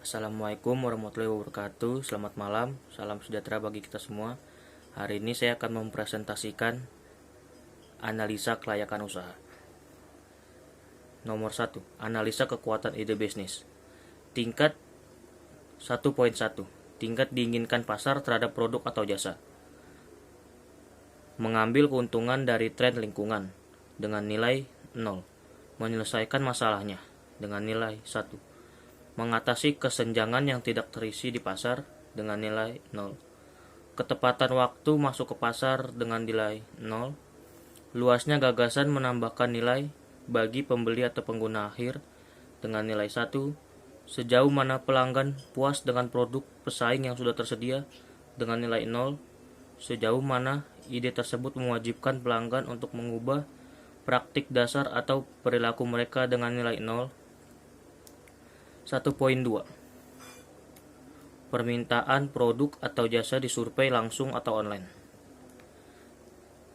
Assalamualaikum warahmatullahi wabarakatuh. Selamat malam, salam sejahtera bagi kita semua. Hari ini saya akan mempresentasikan analisa kelayakan usaha. Nomor 1, analisa kekuatan ide bisnis. Tingkat 1.1, tingkat diinginkan pasar terhadap produk atau jasa. Mengambil keuntungan dari tren lingkungan dengan nilai 0. Menyelesaikan masalahnya dengan nilai 1. Mengatasi kesenjangan yang tidak terisi di pasar dengan nilai 0. Ketepatan waktu masuk ke pasar dengan nilai 0. Luasnya gagasan menambahkan nilai bagi pembeli atau pengguna akhir dengan nilai 1. Sejauh mana pelanggan puas dengan produk pesaing yang sudah tersedia dengan nilai 0. Sejauh mana ide tersebut mewajibkan pelanggan untuk mengubah praktik dasar atau perilaku mereka dengan nilai 0. 1.2. Permintaan produk atau jasa disurvei langsung atau online.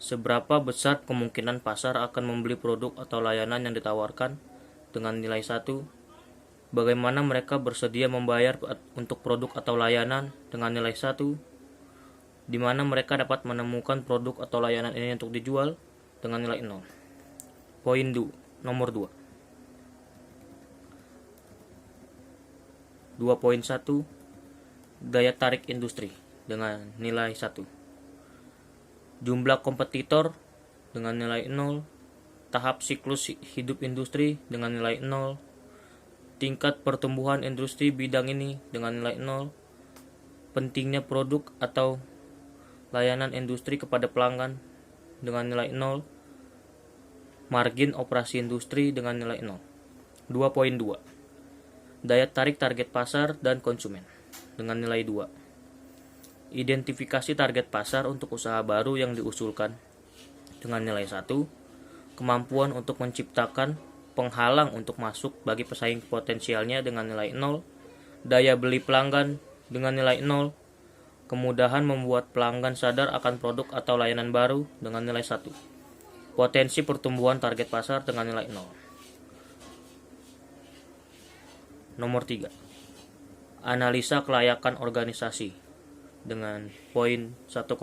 Seberapa besar kemungkinan pasar akan membeli produk atau layanan yang ditawarkan dengan nilai 1. Bagaimana mereka bersedia membayar untuk produk atau layanan dengan nilai 1. Di mana mereka dapat menemukan produk atau layanan ini untuk dijual dengan nilai 0. Nomor 2. 2.1 Daya tarik industri dengan nilai 1. Jumlah kompetitor dengan nilai 0. Tahap siklus hidup industri dengan nilai 0. Tingkat pertumbuhan industri bidang ini dengan nilai 0. Pentingnya produk atau layanan industri kepada pelanggan dengan nilai 0. Margin operasi industri dengan nilai 0. 2.2 Daya tarik target pasar dan konsumen dengan nilai 2. Identifikasi target pasar untuk usaha baru yang diusulkan dengan nilai 1. Kemampuan untuk menciptakan penghalang untuk masuk bagi pesaing potensialnya dengan nilai 0. Daya beli pelanggan dengan nilai 0. Kemudahan membuat pelanggan sadar akan produk atau layanan baru dengan nilai 1. Potensi pertumbuhan target pasar dengan nilai 0. Nomor 3. Analisa kelayakan organisasi dengan poin 1,5.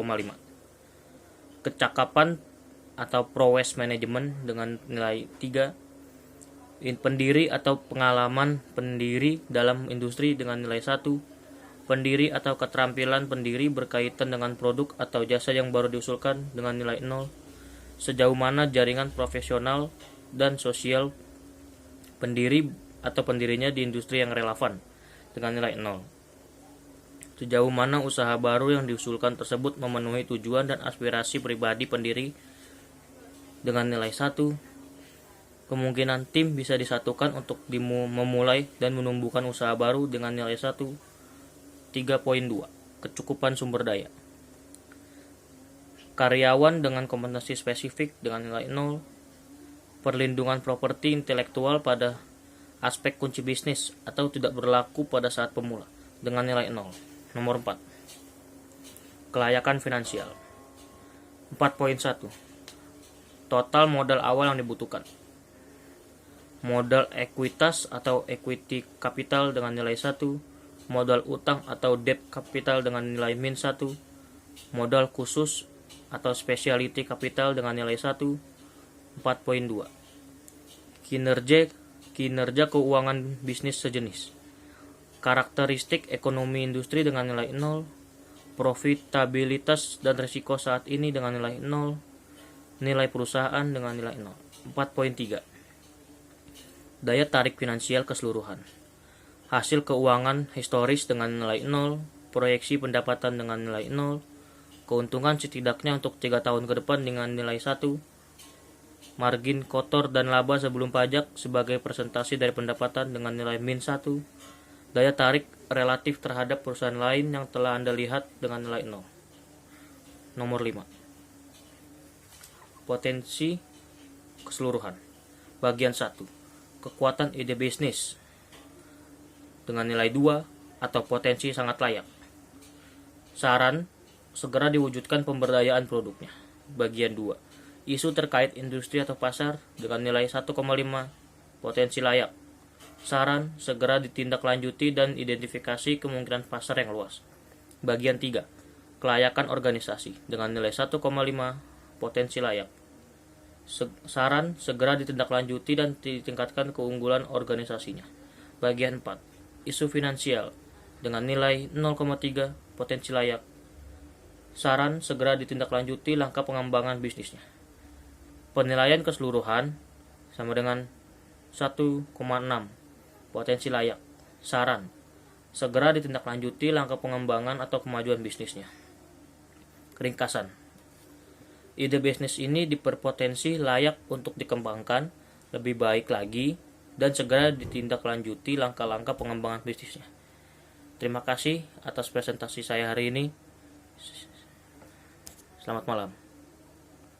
Kecakapan atau prowess manajemen dengan nilai 3. Pendiri atau pengalaman pendiri dalam industri dengan nilai 1. Pendiri atau keterampilan pendiri berkaitan dengan produk atau jasa yang baru diusulkan dengan nilai 0. Sejauh mana jaringan profesional dan sosial pendiri atau pendirinya di industri yang relevan dengan nilai 0. Sejauh mana usaha baru yang diusulkan tersebut memenuhi tujuan dan aspirasi pribadi pendiri dengan nilai 1. Kemungkinan tim bisa disatukan untuk memulai dan menumbuhkan usaha baru dengan nilai 1. 3.2 Kecukupan sumber daya. Karyawan dengan kompetensi spesifik dengan nilai 0. Perlindungan properti intelektual pada aspek kunci bisnis atau tidak berlaku pada saat pemula dengan nilai 0. Nomor 4. Kelayakan finansial. 4.1 Total modal awal yang dibutuhkan. Modal ekuitas atau equity capital dengan nilai 1. Modal utang atau debt capital dengan nilai min 1. Modal khusus atau specialty capital dengan nilai 1. 4.2 Kinerja keuangan bisnis sejenis. Karakteristik ekonomi industri dengan nilai 0. Profitabilitas dan risiko saat ini dengan nilai 0. Nilai perusahaan dengan nilai 0. 4.3 Daya tarik finansial keseluruhan. Hasil keuangan historis dengan nilai 0. Proyeksi pendapatan dengan nilai 0. Keuntungan setidaknya untuk 3 tahun ke depan dengan nilai 1. Margin kotor dan laba sebelum pajak sebagai presentasi dari pendapatan dengan nilai min 1. Daya tarik relatif terhadap perusahaan lain yang telah Anda lihat dengan nilai 0. Nomor 5. Potensi keseluruhan. Bagian 1. Kekuatan ide bisnis dengan nilai 2 atau potensi sangat layak. Saran, segera diwujudkan pemberdayaan produknya. Bagian 2. Isu terkait industri atau pasar dengan nilai 1,5 potensi layak. Saran, segera ditindaklanjuti dan identifikasi kemungkinan pasar yang luas. Bagian 3. Kelayakan organisasi dengan nilai 1,5 potensi layak. Saran, segera ditindaklanjuti dan ditingkatkan keunggulan organisasinya. Bagian 4. Isu finansial dengan nilai 0,3 potensi layak. Saran, segera ditindaklanjuti langkah pengembangan bisnisnya. Penilaian keseluruhan sama dengan 1,6 potensi layak. Saran, segera ditindaklanjuti langkah pengembangan atau kemajuan bisnisnya. Ringkasan. Ide bisnis ini berpotensi layak untuk dikembangkan lebih baik lagi dan segera ditindaklanjuti langkah-langkah pengembangan bisnisnya. Terima kasih atas presentasi saya hari ini. Selamat malam.